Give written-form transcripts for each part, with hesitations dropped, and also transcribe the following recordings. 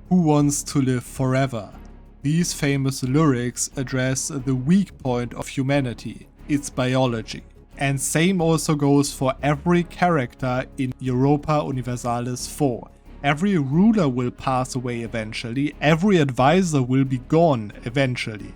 Who wants to live forever? These famous lyrics address the weak point of humanity, its biology. And same also goes for every character in Europa Universalis 4. Every ruler will pass away eventually, every advisor will be gone eventually.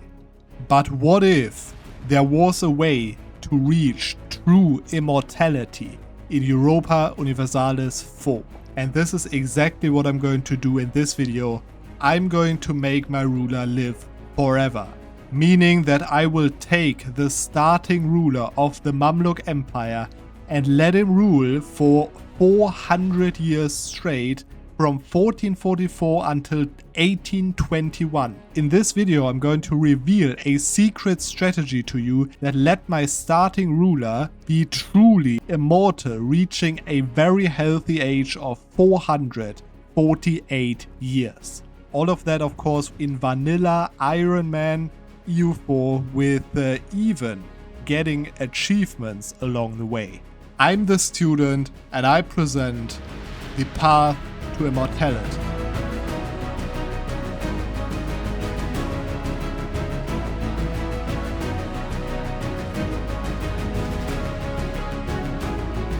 But what if there was a way to reach true immortality in Europa Universalis 4? And this is exactly what I'm going to do in this video. I'm going to make my ruler live forever. Meaning that I will take the starting ruler of the Mamluk Empire and let him rule for 400 years straight from 1444 until 1821. In this video I'm going to reveal a secret strategy to you that let my starting ruler be truly immortal, reaching a very healthy age of 448 years. All of that of course in vanilla Iron Man EU4 with even getting achievements along the way. I'm the student and I present the path to immortality.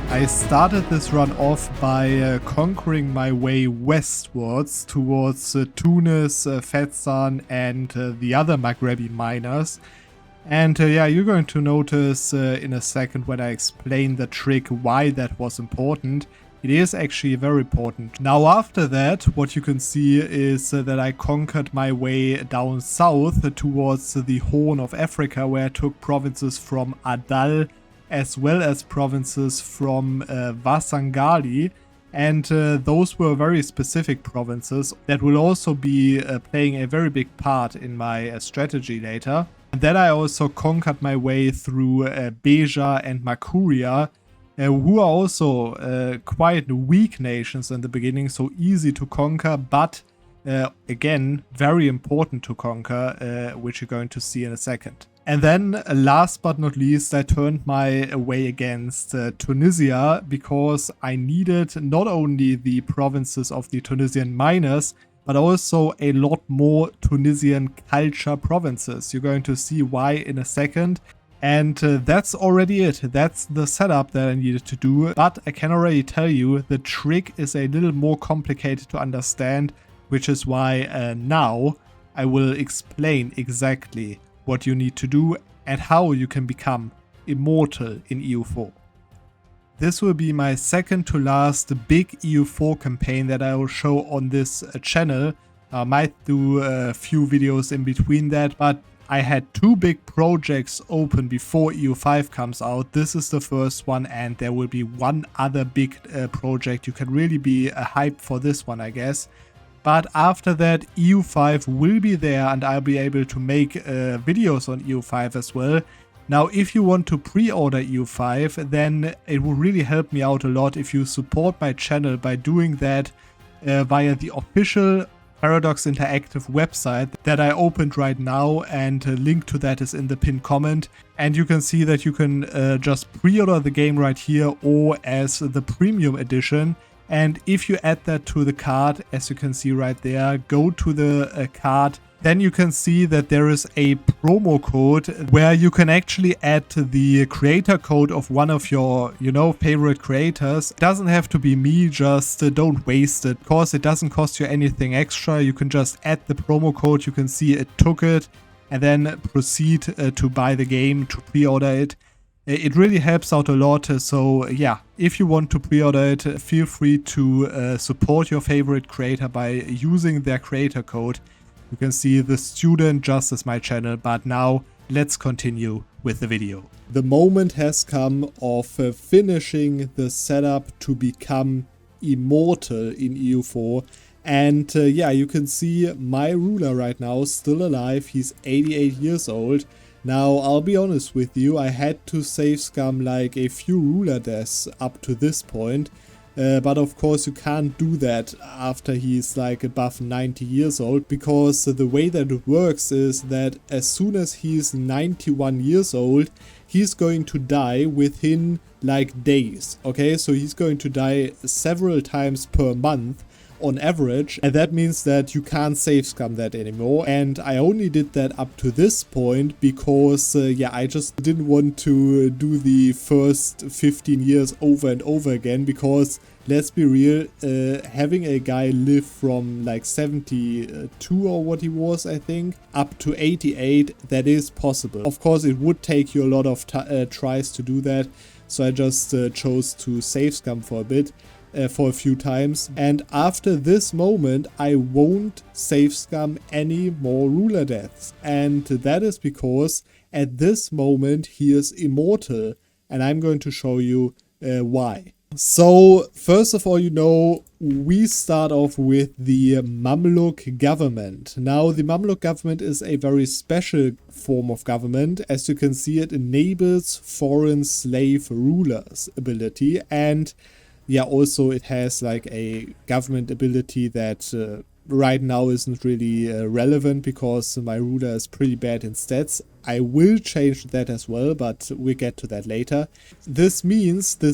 I started this run off by conquering my way westwards towards Tunis, Fezzan and the other Maghrebi miners. And yeah, you're going to notice in a second when I explain the trick why that was important. It is actually very important. Now after that, what you can see is that I conquered my way down south towards the Horn of Africa, where I took provinces from Adal as well as provinces from Vasangali, and those were very specific provinces that will also be playing a very big part in my strategy later. And then I also conquered my way through Beja and Makuria, who are also quite weak nations in the beginning, so easy to conquer, but again, very important to conquer, which you're going to see in a second. And then, last but not least, I turned my way against Tunisia because I needed not only the provinces of the Tunisian miners, but also a lot more Tunisian culture provinces. You're going to see why in a second. And that's already it. That's the setup that I needed to do. But I can already tell you the trick is a little more complicated to understand, which is why now I will explain exactly what you need to do and how you can become immortal in EU4. This will be my second to last big EU4 campaign that I will show on this channel. I might do a few videos in between that, but I had two big projects open before EU5 comes out. This is the first one, and there will be one other big project. You can really be hyped for this one, I guess. But after that, EU5 will be there and I'll be able to make videos on EU5 as well. Now, if you want to pre-order EU5, then it will really help me out a lot if you support my channel by doing that via the official Paradox Interactive website that I opened right now, and a link to that is in the pinned comment. And you can see that you can just pre-order the game right here or as the premium edition. And if you add that to the cart, as you can see right there, go to the cart, then you can see that there is a promo code where you can actually add the creator code of one of your, favorite creators. It doesn't have to be me, just don't waste it. Of course, it doesn't cost you anything extra. You can just add the promo code. You can see it took it and then proceed to buy the game, to pre-order it. It really helps out a lot, so yeah, if you want to pre-order it, feel free to support your favorite creator by using their creator code. You can see the student just as my channel, but now let's continue with the video. The moment has come of finishing the setup to become immortal in EU4. And yeah, you can see my ruler right now still alive. He's 88 years old. Now, I'll be honest with you, I had to save scum like a few ruler deaths up to this point. But of course you can't do that after he's like above 90 years old, because the way that it works is that as soon as he's 91 years old, he's going to die within like days. Okay, so he's going to die several times per month. on average, and that means that you can't save scum that anymore. And I only did that up to this point because yeah, I just didn't want to do the first 15 years over and over again, because let's be real, having a guy live from like 72 or what he was, I think, up to 88, that is possible. Of course, it would take you a lot of tries to do that, so I just chose to save scum for a bit, for a few times. And after this moment, I won't save scum any more ruler deaths. And that is because at this moment he is immortal, and I'm going to show you why. So, first of all, you know, we start off with the Mamluk government. Now, the Mamluk government is a very special form of government. As you can see, it enables foreign slave rulers ability, and yeah, also it has like a government ability that right now isn't really relevant because my ruler is pretty bad in stats. I will change that as well, but we'll get to that later. This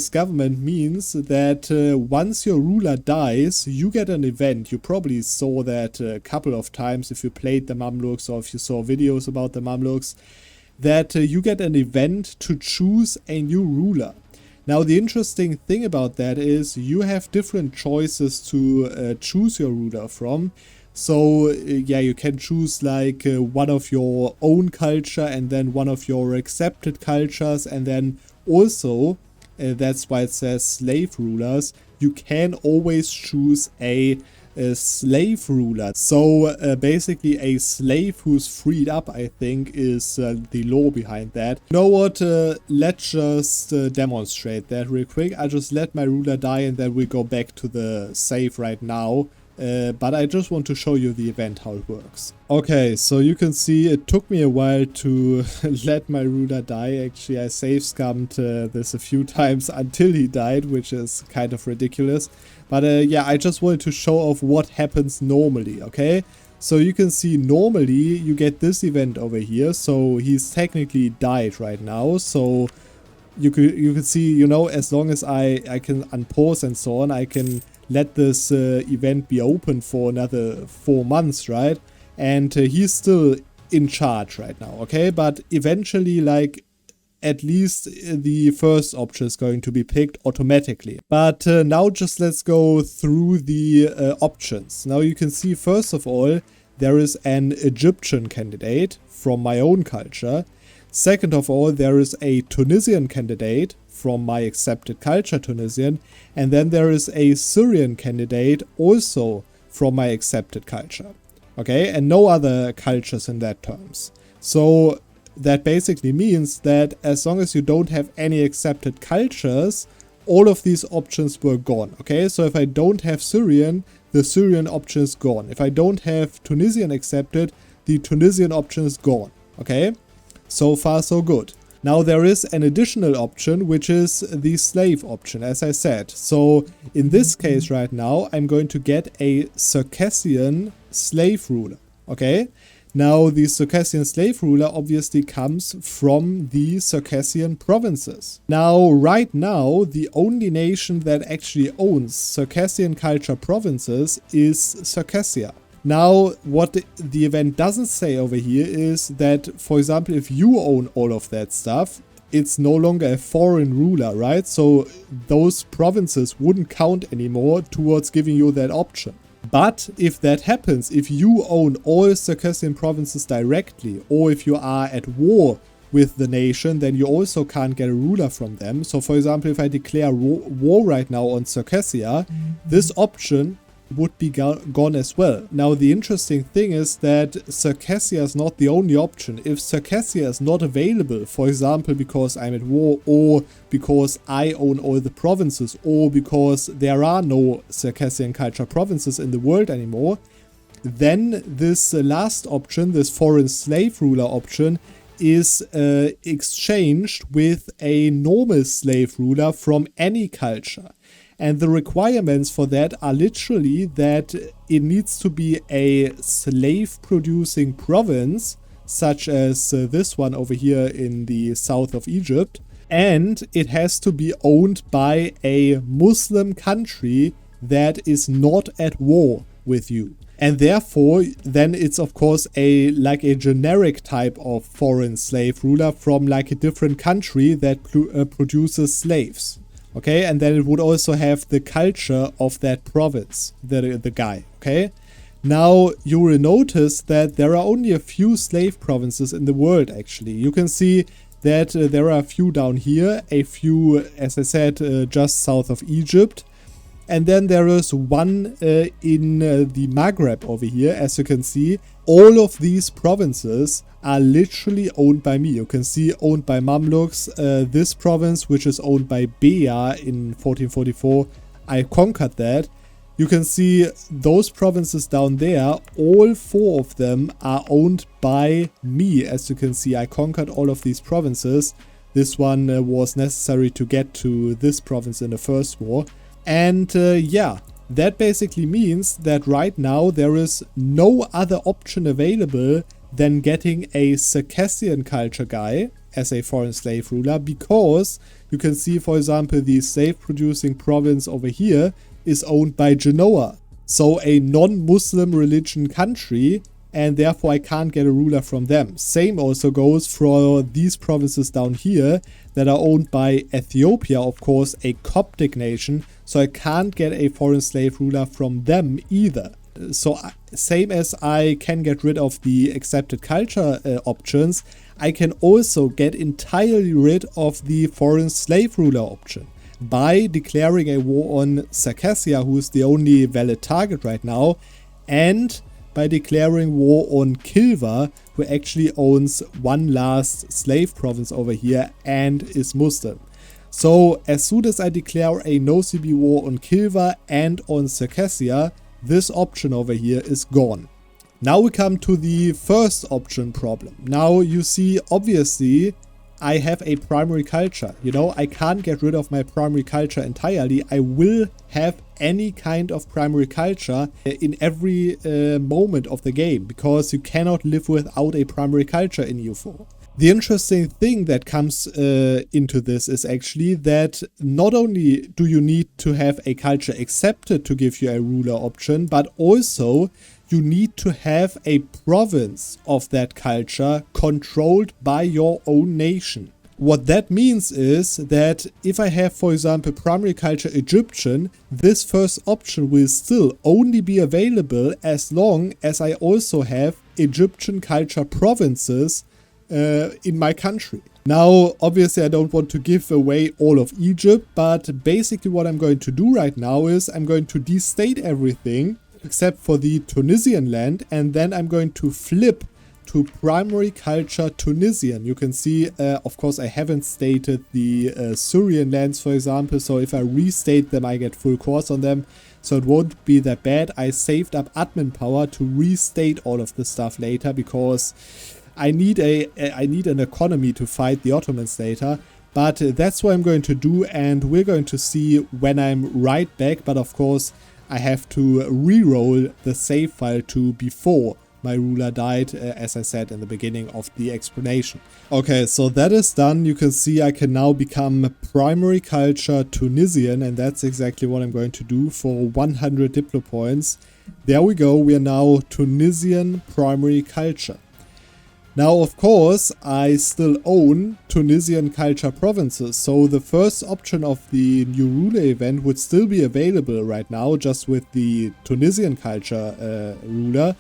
government means that once your ruler dies, you get an event. You probably saw that a couple of times if you played the Mamluks or if you saw videos about the Mamluks, that you get an event to choose a new ruler. Now, the interesting thing about that is you have different choices to choose your ruler from. So, yeah, you can choose like one of your own culture and then one of your accepted cultures. And then also, that's why it says slave rulers, you can always choose a slave ruler. So basically a slave who's freed up, I think, is the law behind that. You know what, let's just demonstrate that real quick. I just let my ruler die and then we go back to the save right now. But I just want to show you the event, how it works. Okay, so you can see it took me a while to let my ruler die. Actually, I save scummed this a few times until he died, which is kind of ridiculous. But yeah, I just wanted to show off what happens normally, okay? So you can see normally you get this event over here. So he's technically died right now. So you can see, you know, as long as I can unpause and so on, I can let this event be open for another 4 months, right? And he's still in charge right now, okay? But eventually, like, at least the first option is going to be picked automatically. But now just let's go through the options. Now you can see, first of all, there is an Egyptian candidate from my own culture. Second of all, there is a Tunisian candidate from my accepted culture, Tunisian. And then there is a Syrian candidate also from my accepted culture. Okay, and no other cultures in that terms. So that basically means that as long as you don't have any accepted cultures, all of these options were gone. Okay, so if I don't have Syrian, the Syrian option is gone. If I don't have Tunisian accepted, the Tunisian option is gone. Okay, so far so good. Now there is an additional option, which is the slave option, as I said. So in this case right now, I'm going to get a Circassian slave ruler, okay? Now the Circassian slave ruler obviously comes from the Circassian provinces. Now, right now, the only nation that actually owns Circassian culture provinces is Circassia. Now, what the event doesn't say over here is that, for example, if you own all of that stuff, it's no longer a foreign ruler, right? So those provinces wouldn't count anymore towards giving you that option. But if that happens, if you own all Circassian provinces directly, or if you are at war with the nation, then you also can't get a ruler from them. So for example, if I declare war right now on Circassia, this option would be gone as well. Now the interesting thing is that Circassia is not the only option. If Circassia is not available, for example because I'm at war, or because I own all the provinces, or because there are no Circassian culture provinces in the world anymore, then this last option, this foreign slave ruler option, is exchanged with a normal slave ruler from any culture. And the requirements for that are literally that it needs to be a slave-producing province, such as this one over here in the south of Egypt. And it has to be owned by a Muslim country that is not at war with you. And therefore, then it's of course like a generic type of foreign slave ruler from like a different country that produces slaves. Okay, and then it would also have the culture of that province, the guy. Okay, now you will notice that there are only a few slave provinces in the world actually. You can see that there are a few down here, a few, as I said, just south of Egypt. And then there is one in the Maghreb over here, as you can see. All of these provinces are literally owned by me. You can see owned by Mamluks. This province, which is owned by Bea in 1444, I conquered that. You can see those provinces down there, all 4 of them are owned by me. As you can see, I conquered all of these provinces. This one was necessary to get to this province in the first war. And yeah, that basically means that right now there is no other option available than getting a Circassian culture guy as a foreign slave ruler, because you can see, for example, the slave producing province over here is owned by Genoa, so a non-Muslim religion country, and therefore I can't get a ruler from them. Same also goes for these provinces down here that are owned by Ethiopia, of course, a Coptic nation, so I can't get a foreign slave ruler from them either. So same as I can get rid of the accepted culture options, I can also get entirely rid of the foreign slave ruler option by declaring a war on Circassia, who is the only valid target right now, and by declaring war on Kilwa, who actually owns one last slave province over here and is Muslim. So as soon as I declare a no-CB war on Kilwa and on Circassia, this option over here is gone. Now we come to the first option problem. Now you see, obviously, I have a primary culture. You know, I can't get rid of my primary culture entirely. I will have any kind of primary culture in every moment of the game, because you cannot live without a primary culture in EU4. The interesting thing that comes into this is actually that not only do you need to have a culture accepted to give you a ruler option, but also you need to have a province of that culture controlled by your own nation. What that means is that if I have, for example, primary culture Egyptian, this first option will still only be available as long as I also have Egyptian culture provinces in my country. Now, obviously, I don't want to give away all of Egypt, but basically what I'm going to do right now is I'm going to destate everything except for the Tunisian land, and then I'm going to flip to primary culture Tunisian. You can see, of course, I haven't stated the Syrian lands, for example, so if I restate them, I get full course on them, so it won't be that bad. I saved up admin power to restate all of this stuff later, because I need an economy to fight the Ottomans later. But that's what I'm going to do, and we're going to see when I'm right back. But of course, I have to re-roll the save file to before my ruler died, as I said in the beginning of the explanation. Okay, so that is done. You can see I can now become primary culture Tunisian, and that's exactly what I'm going to do for 100 Diplo points. There we go, we are now Tunisian primary culture. Now, of course, I still own Tunisian culture provinces, so the first option of the new ruler event would still be available right now, just with the Tunisian culture ruler.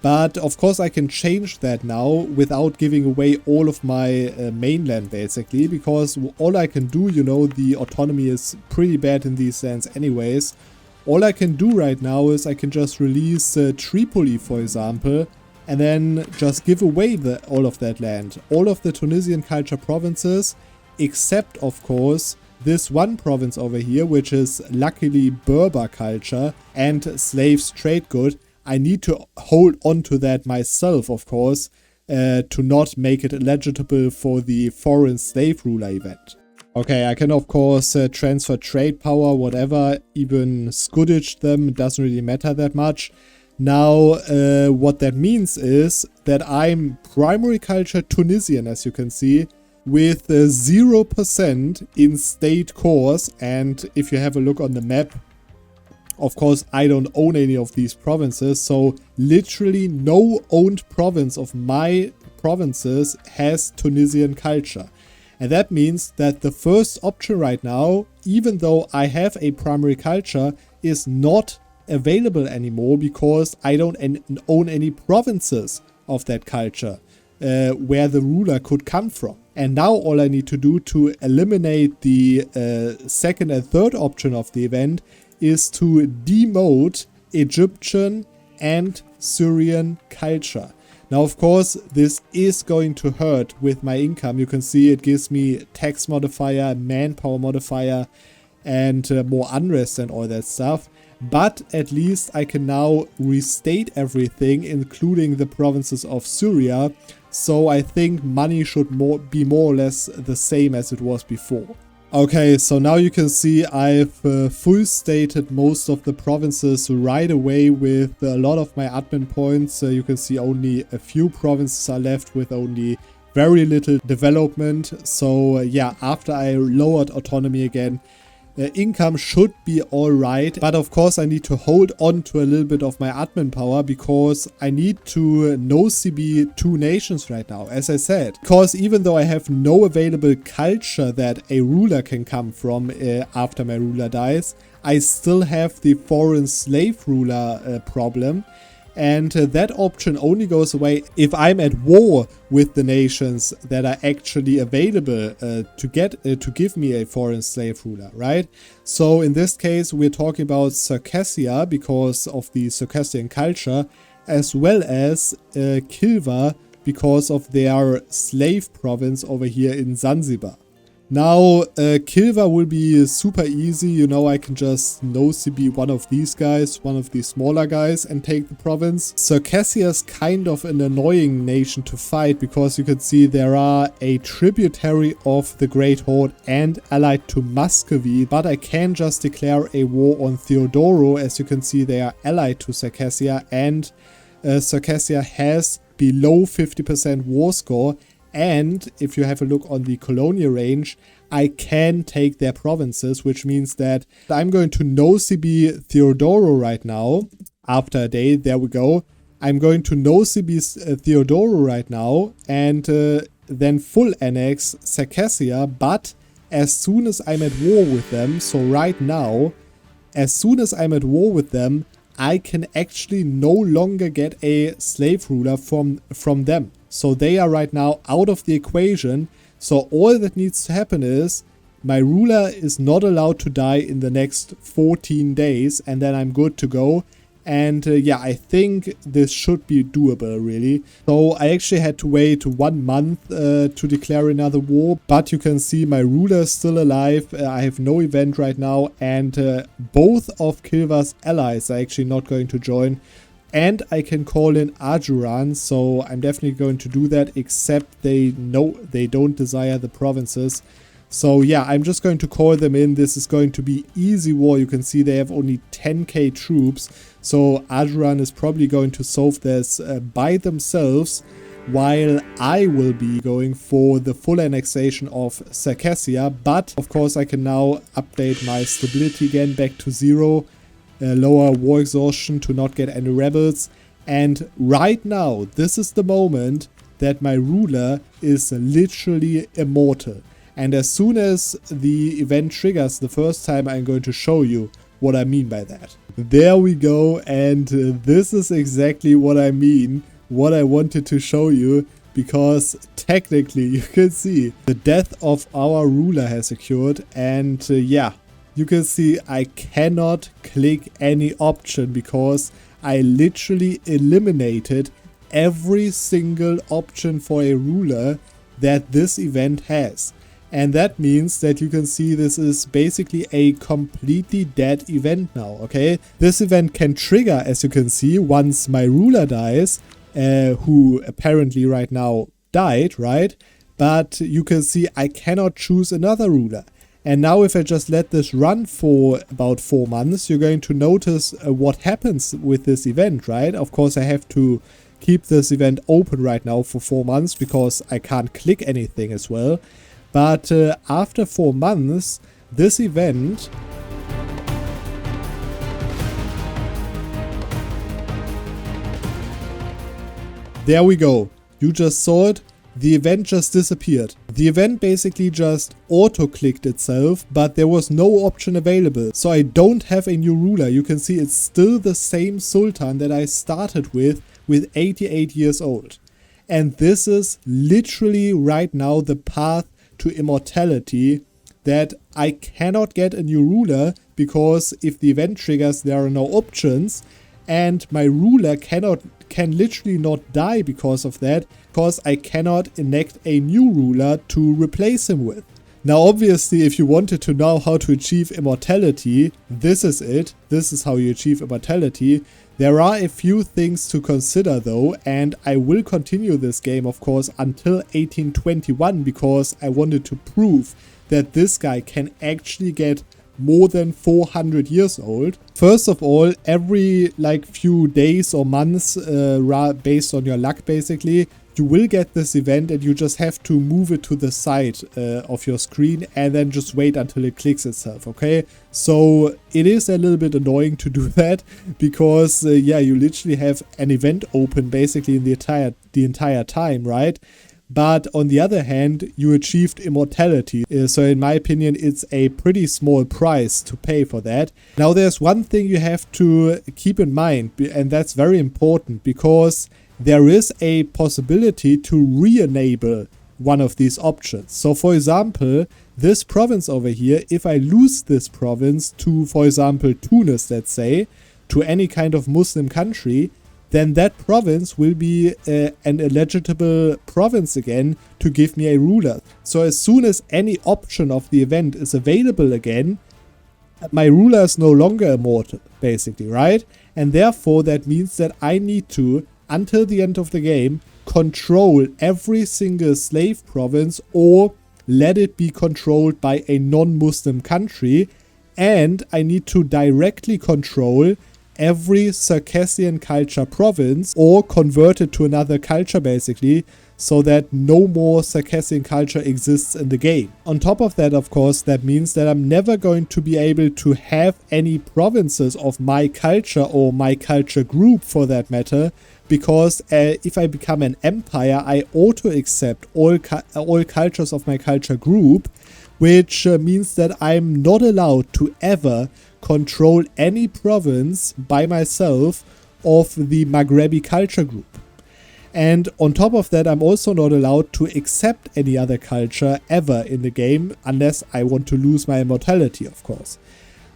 But of course I can change that now without giving away all of my mainland, basically, because all I can do, you know, the autonomy is pretty bad in these lands anyways. All I can do right now is I can just release Tripoli, for example, and then just give away all of that land. All of the Tunisian culture provinces, except, of course, this one province over here, which is luckily Berber culture and slaves trade good. I need to hold on to that myself, of course, to not make it eligible for the foreign slave ruler event. Okay, I can of course transfer trade power, whatever, even Scudage them, it doesn't really matter that much. Now, what that means is that I'm primary culture Tunisian, as you can see, with 0% in state cores. And if you have a look on the map, Of course, I don't own any of these provinces, so literally no owned province of my provinces has Tunisian culture. And that means that the first option right now, even though I have a primary culture, is not available anymore because I don't own any provinces of that culture where the ruler could come from. And now all I need to do to eliminate the second and third option of the event is to demote Egyptian and Syrian culture. Now, of course, this is going to hurt with my income. You can see it gives me tax modifier, manpower modifier, and more unrest and all that stuff. But at least I can now restate everything, including the provinces of Syria. So I think money should be more or less the same as it was before. Okay, so now you can see I've full stated most of the provinces right away with a lot of my admin points. You can see only a few provinces are left with only very little development. So yeah, after I lowered autonomy again, income should be alright, but of course I need to hold on to a little bit of my admin power because I need to no-CB 2 nations right now, as I said. Because even though I have no available culture that a ruler can come from after my ruler dies, I still have the foreign slave ruler problem. And that option only goes away if I'm at war with the nations that are actually available to give me a foreign slave ruler, right? So in this case, we're talking about Circassia because of the Circassian culture, as well as Kilwa because of their slave province over here in Zanzibar. Now, Kilwa will be super easy. You know, I can just no-CB one of these guys, one of these smaller guys, and take the province. Circassia is kind of an annoying nation to fight because you can see there are a tributary of the Great Horde and allied to Muscovy, but I can just declare a war on Theodoro. As you can see, they are allied to Circassia, and Circassia has below 50% war score. And if you have a look on the colonial range, I can take their provinces, which means that I'm going to no-CB Theodoro right now. After a day, there we go. I'm going to no-CB Theodoro right now and then full annex Circassia. But as soon as I'm at war with them, so right now, as soon as I'm at war with them, I can actually no longer get a slave ruler from them. So they are right now out of the equation. So all that needs to happen is my ruler is not allowed to die in the next 14 days and then I'm good to go. And yeah, I think this should be doable really. So I actually had to wait 1 month to declare another war. But you can see my ruler is still alive. I have no event right now. And both of Kilwa's allies are actually not going to join. And I can call in Ajuran, so I'm definitely going to do that, except they don't desire the provinces. So yeah, I'm just going to call them in. This is going to be easy war. You can see they have only 10k troops. So Ajuran is probably going to solve this by themselves, while I will be going for the full annexation of Circassia. But of course I can now update my stability again back to 0. Lower war exhaustion to not get any rebels. And right now, this is the moment that my ruler is literally immortal. And as soon as the event triggers the first time, I'm going to show you what I mean by that. There we go, and this is exactly what I mean, what I wanted to show you, because technically you can see the death of our ruler has occurred. And yeah, you can see I cannot click any option because I literally eliminated every single option for a ruler that this event has. And that means that you can see this is basically a completely dead event now, okay? This event can trigger, as you can see, once my ruler dies, who apparently right now died, right? But you can see I cannot choose another ruler. And now if I just let this run for about 4 months, you're going to notice what happens with this event, right? Of course, I have to keep this event open right now for 4 months because I can't click anything as well. But after 4 months, this event there we go. You just saw it. The event just disappeared. The event basically just auto-clicked itself, but there was no option available. So I don't have a new ruler. You can see it's still the same Sultan that I started with 88 years old. And this is literally right now the path to immortality, that I cannot get a new ruler because if the event triggers, there are no options, and my ruler can literally not die because of that, because I cannot enact a new ruler to replace him with. Now obviously, if you wanted to know how to achieve immortality, this is it. This is how you achieve immortality. There are a few things to consider though, and I will continue this game of course until 1821 because I wanted to prove that this guy can actually get more than 400 years old. First of all, every few days or months, based on your luck basically, you will get this event and you just have to move it to the side of your screen and then just wait until it clicks itself, okay? So it is a little bit annoying to do that because yeah, you literally have an event open basically in the entire time, right? But on the other hand, you achieved immortality. So in my opinion, it's a pretty small price to pay for that. Now there's one thing you have to keep in mind, and that's very important because there is a possibility to re-enable one of these options. So for example, this province over here, if I lose this province to, for example, Tunis, let's say, to any kind of Muslim country, then that province will be an eligible province again to give me a ruler. So as soon as any option of the event is available again, my ruler is no longer immortal, basically, right? And therefore that means that I need to, until the end of the game, control every single slave province or let it be controlled by a non-Muslim country, and I need to directly control every Circassian culture province or convert it to another culture basically, so that no more Circassian culture exists in the game. On top of that, of course, that means that I'm never going to be able to have any provinces of my culture or my culture group for that matter, because if I become an empire, I auto-accept all cultures of my culture group, which means that I'm not allowed to ever control any province by myself of the Maghrebi culture group. And on top of that, I'm also not allowed to accept any other culture ever in the game, unless I want to lose my immortality, of course.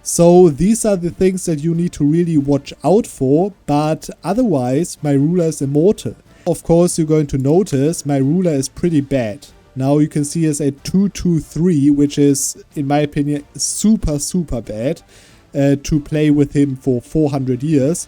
So these are the things that you need to really watch out for, but otherwise my ruler is immortal. Of course, you're going to notice my ruler is pretty bad. Now you can see it's a 223, which is, in my opinion, super bad to play with him for 400 years.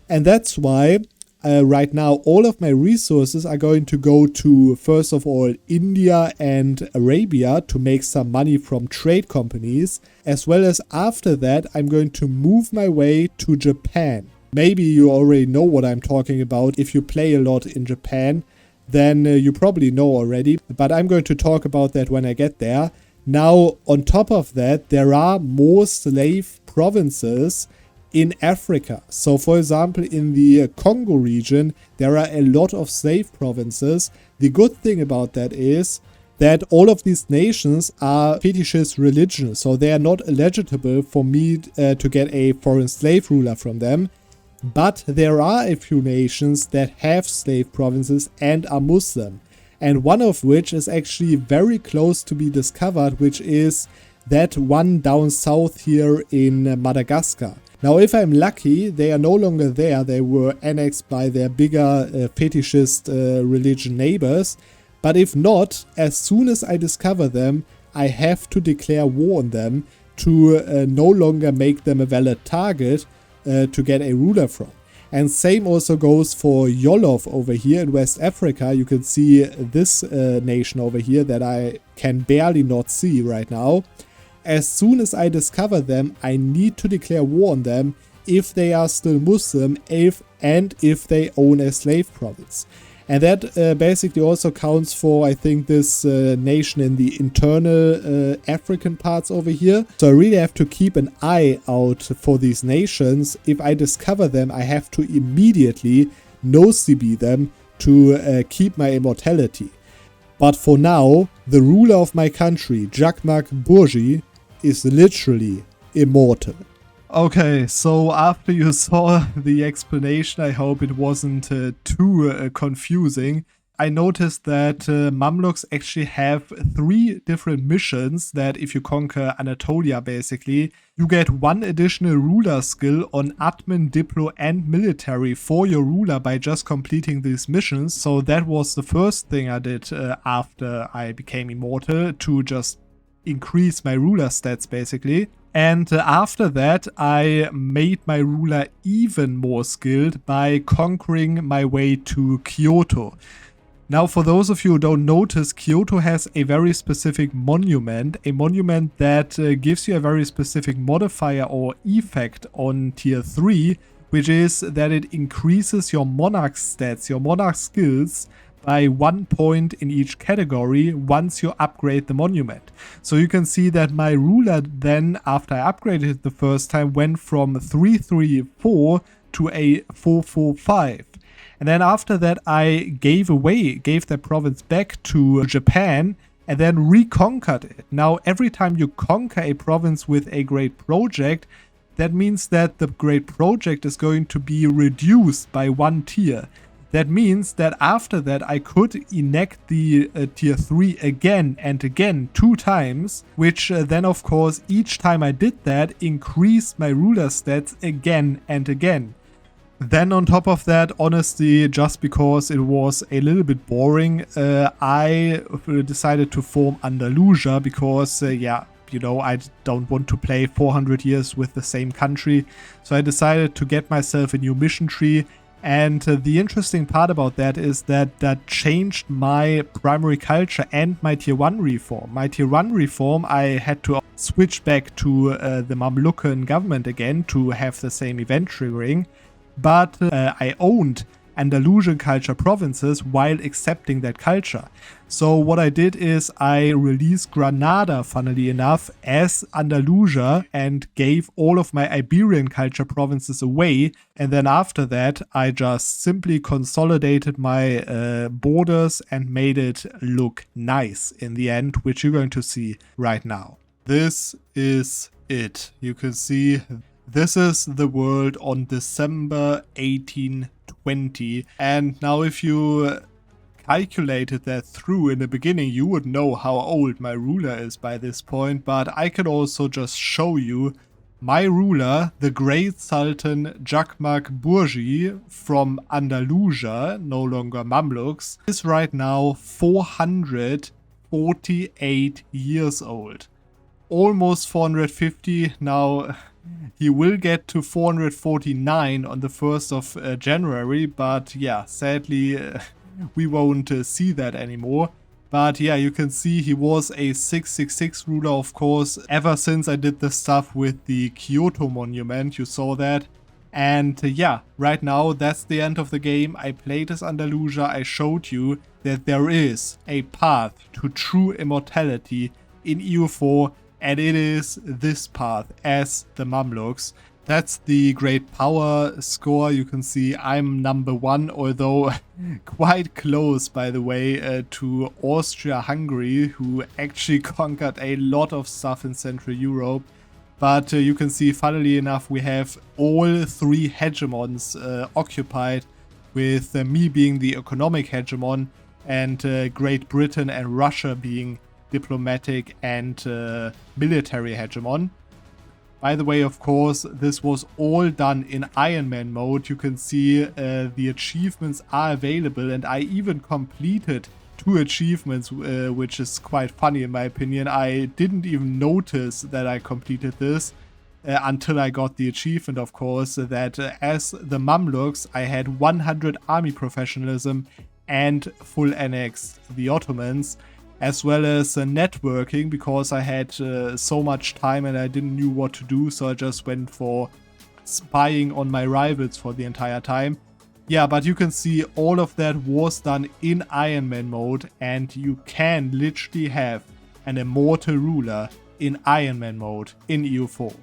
And that's why right now all of my resources are going to go to, first of all, India and Arabia to make some money from trade companies, as well as after that I'm going to move my way to Japan. Maybe you already know what I'm talking about. If you play a lot in Japan, then you probably know already, but I'm going to talk about that when I get there. Now, on top of that, there are more slave provinces in Africa. So, for example, in the Congo region, there are a lot of slave provinces. The good thing about that is that all of these nations are fetishist religions, so they are not eligible for me to get a foreign slave ruler from them. But there are a few nations that have slave provinces and are Muslim. And one of which is actually very close to be discovered, which is that one down south here in Madagascar. Now, if I'm lucky, they are no longer there. They were annexed by their bigger fetishist religion neighbors. But if not, as soon as I discover them, I have to declare war on them to no longer make them a valid target to get a ruler from. And same also goes for Yolof over here in West Africa. You can see this nation over here that I can barely not see right now. As soon as I discover them, I need to declare war on them if they are still Muslim if they own a slave province. And that basically also counts for, I think, this nation in the internal African parts over here. So I really have to keep an eye out for these nations. If I discover them, I have to immediately no-CB them to keep my immortality. But for now, the ruler of my country, Jacques Bourgie, is literally immortal. Okay, so after you saw the explanation, I hope it wasn't too confusing. I noticed that Mamluks actually have 3 different missions that if you conquer Anatolia basically, you get 1 additional ruler skill on admin, diplo and military for your ruler by just completing these missions. So that was the first thing I did after I became immortal, to just increase my ruler stats basically. And after that I made my ruler even more skilled by conquering my way to Kyoto. Now, for those of you who don't notice, Kyoto has a very specific monument, a monument that gives you a very specific modifier or effect on tier 3, which is that it increases your monarch stats, your monarch skills, by 1 point in each category once you upgrade the monument. So you can see that my ruler then, after I upgraded it the first time, went from 334 to a 445. And then after that I gave that province back to Japan and then reconquered it. Now every time you conquer a province with a great project, that means that the great project is going to be reduced by 1 tier. That means that after that I could enact the tier 3 again and again 2 times, which then of course each time I did that increased my ruler stats again and again. Then on top of that, honestly, just because it was a little bit boring, I decided to form Andalusia because, I don't want to play 400 years with the same country. So I decided to get myself a new mission tree. And the interesting part about that is that that changed my primary culture and my tier 1 reform. My tier 1 reform, I had to switch back to the Mamlukan government again to have the same event triggering. But I owned Andalusian culture provinces while accepting that culture. So what I did is I released Granada, funnily enough, as Andalusia and gave all of my Iberian culture provinces away. And then after that, I just simply consolidated my borders and made it look nice in the end, which you're going to see right now. This is it. You can see this is the world on December 1820. And now if you calculated that through in the beginning, you would know how old my ruler is by this point. But I can also just show you my ruler, the great Sultan Jacques Bourgie from Andalusia, no longer Mamluks, is right now 448 years old. Almost 450 now. He will get to 449 on the 1st of January, but yeah, sadly we won't see that anymore. But yeah, you can see he was a 666 ruler, of course, ever since I did the stuff with the Kyoto monument, you saw that. And yeah, right now that's the end of the game. I played as Andalusia, I showed you that there is a path to true immortality in EU4. And it is this path as the Mamluks. That's the great power score. You can see I'm number 1, although quite close, by the way, to Austria-Hungary, who actually conquered a lot of stuff in Central Europe. But you can see, funnily enough, we have all 3 hegemons occupied, with me being the economic hegemon and Great Britain and Russia being diplomatic and military hegemon. By the way, of course, this was all done in Iron Man mode. You can see the achievements are available, and I even completed 2 achievements, which is quite funny in my opinion. I didn't even notice that I completed this until I got the achievement, of course, that as the Mamluks I had 100 army professionalism and full annexed the Ottomans, as well as networking, because I had so much time and I didn't know what to do, so I just went for spying on my rivals for the entire time. Yeah, but you can see all of that was done in Iron Man mode, and you can literally have an immortal ruler in Iron Man mode in EU4.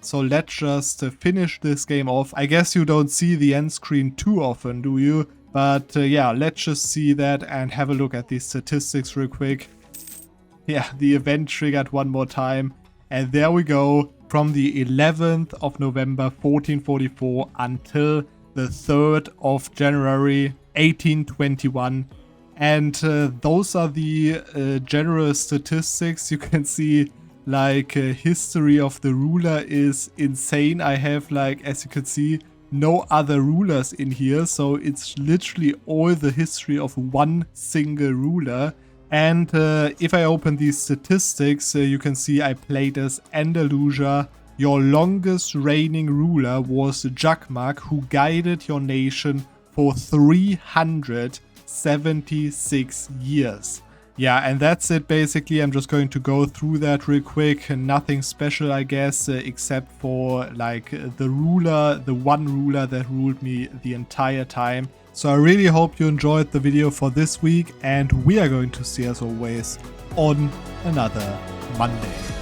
So let's just finish this game off. I guess you don't see the end screen too often, do you? But yeah, let's just see that and have a look at these statistics real quick. Yeah, the event triggered one more time. And there we go, from the 11th of November 1444 until the 3rd of January 1821. And those are the general statistics. You can see like history of the ruler is insane. I have, like, as you can see, no other rulers in here. So it's literally all the history of one single ruler. And if I open these statistics, you can see I played as Andalusia. Your longest reigning ruler was Jacmag, who guided your nation for 376 years. Yeah, and that's it basically. I'm just going to go through that real quick. Nothing special, I guess, except for like the ruler, the one ruler that ruled me the entire time. So I really hope you enjoyed the video for this week, and we are going to see, as always, on another Monday.